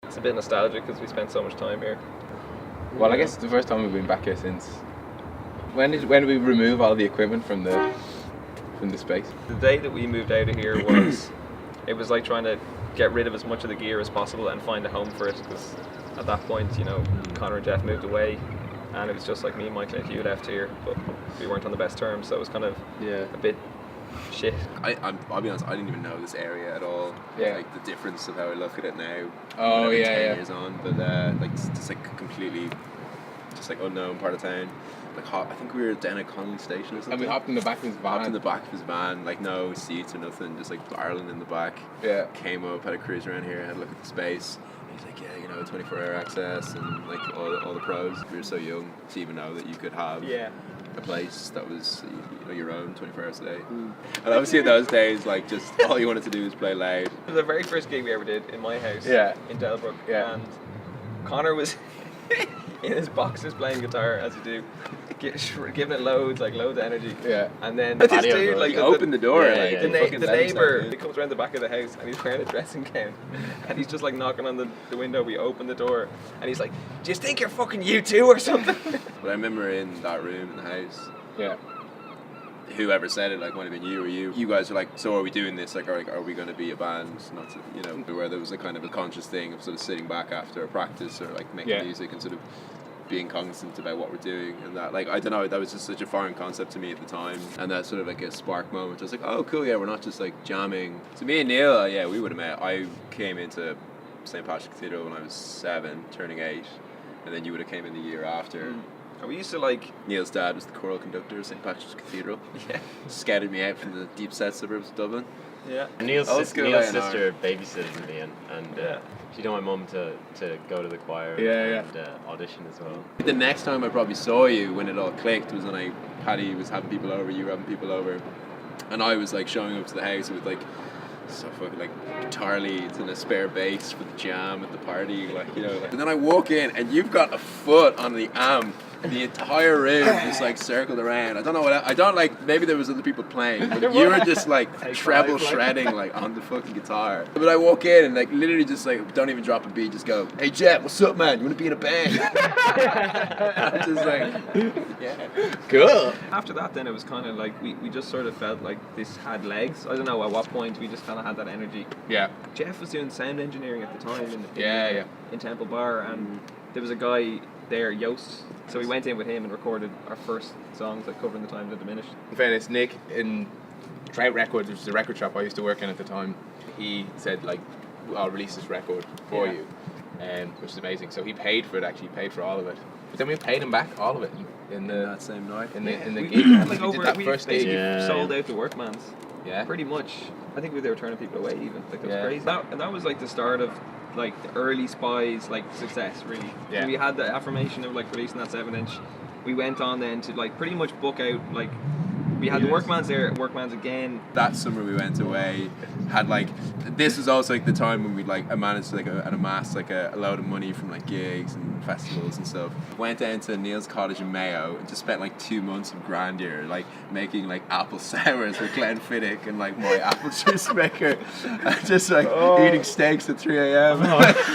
It's a bit nostalgic because we spent so much time here. Well, I guess it's the first time we've been back here since. When did we remove all the equipment from the space? The day that we moved out of here was, it was like trying to get rid of as much of the gear as possible and find a home for it, because at that point, you know, Connor and Jeff moved away, and it was just like me, Michael and Hugh left here, but we weren't on the best terms, so it was kind of a bit shit. I'll be honest, I didn't even know this area at all. Yeah. Like the difference of how I look at it now. Oh, whatever, yeah, 10 yeah. years on, but like just like completely, just like unknown part of town. Like I think we were down at Connolly Station or something. And we hopped in the back of his van. Hopped in the back of his van, like no seats or nothing, just like barreling in the back. Yeah. Came up, had a cruise around here, had a look at the space. He's like, yeah, you know, 24-hour access and like all the pros. We were so young to even know that you could have a place that was, you know, your own 24 hours a day. And obviously in those days, like just all you wanted to do was play loud. The very first gig we ever did in my house in Delbrook, and Connor was in his boxes playing guitar, as you do, giving it loads of energy. Yeah. And then this dude, like, opened the door, the neighbour, he comes around the back of the house and he's wearing a dressing gown, and he's just like knocking on the window. We open the door and he's like, "Do you think you're fucking U2 or something?" But I remember in that room in the house, whoever said it, like, might have been you or you guys were like, so are we doing this, like are we going to be a band? Not to, you know, where there was a kind of a conscious thing of sort of sitting back after a practice or like making music and sort of being cognizant about what we're doing, and that, like, I don't know, that was just such a foreign concept to me at the time, and that sort of like a spark moment. I was like, oh cool, yeah, we're not just like jamming. So me and Neil, we would have met. I came into St. Patrick's Cathedral when I was 7, turning 8, and then you would have came in the year after. And we used to like... Neil's dad was the choral conductor of St. Patrick's Cathedral. Yeah. Scouted me out from the deep set suburbs of Dublin. Yeah. And Neil's sister babysitted me, and she told my mum to go to the choir and audition as well. The next time I probably saw you, when it all clicked, was when Paddy was having people over, you were having people over, and I was like showing up to the house with like so fucking like guitar leads and a spare bass for the jam at the party, like, you know. Like, and then I walk in and you've got a foot on the amp. The entire room just like circled around. I don't know I don't like, maybe there was other people playing, but you were just like treble shredding like on the fucking guitar. But I walk in and like literally just like don't even drop a beat, just go, "Hey Jet, what's up, man? You want to be in a band?" I'm just like, cool. After that, then it was kind of like we just sort of felt like this had legs. I don't know at what point we just kind of had that energy. Yeah. Jeff was doing sound engineering at the time in Temple Bar, and there was a guy there, Yost. So we went in with him and recorded our first songs, like covering the Time to Diminish. In fairness, Nick in Trout Records, which is a record shop I used to work in at the time, he said, like, I'll release this record for you, which is amazing. So he paid for it, actually, paid for all of it. But then we paid him back all of it in that same night. In the gig. Like we did that first gig. Sold out the Workman's. Yeah. Pretty much. I think they were turning people away even. Like, it was crazy. That was like the start of like the early Spies like success, really. Yeah. So we had the affirmation of like releasing that 7-inch. We went on then to like pretty much book out, like, we had the Workman's there, Workman's again. That summer we went away, had like, this was also like the time when we like managed to like amass like a load of money from like gigs and festivals and stuff. Went down to Neil's cottage in Mayo and just spent like 2 months of grandeur, like making like apple sours with Glenn Fiddick and like my apple juice maker, and just like eating steaks at 3 a.m.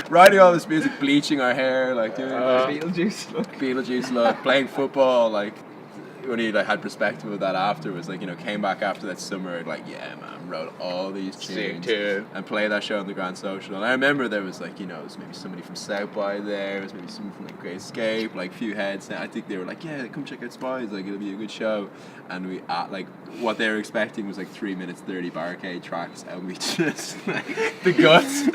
Writing all this music, bleaching our hair, like doing Beetlejuice look, playing football, like. When he like had perspective of that after, was like, you know, came back after that summer, like, yeah man, wrote all these tunes and played that show on the Grand Social. And I remember there was like, you know, it was maybe somebody from South by there, it was maybe someone from like Great Escape, like a few heads. I think they were like, yeah, come check out Spies, like it'll be a good show. And we like what they were expecting was like 3 minutes 30 barricade tracks, and we just like the guts.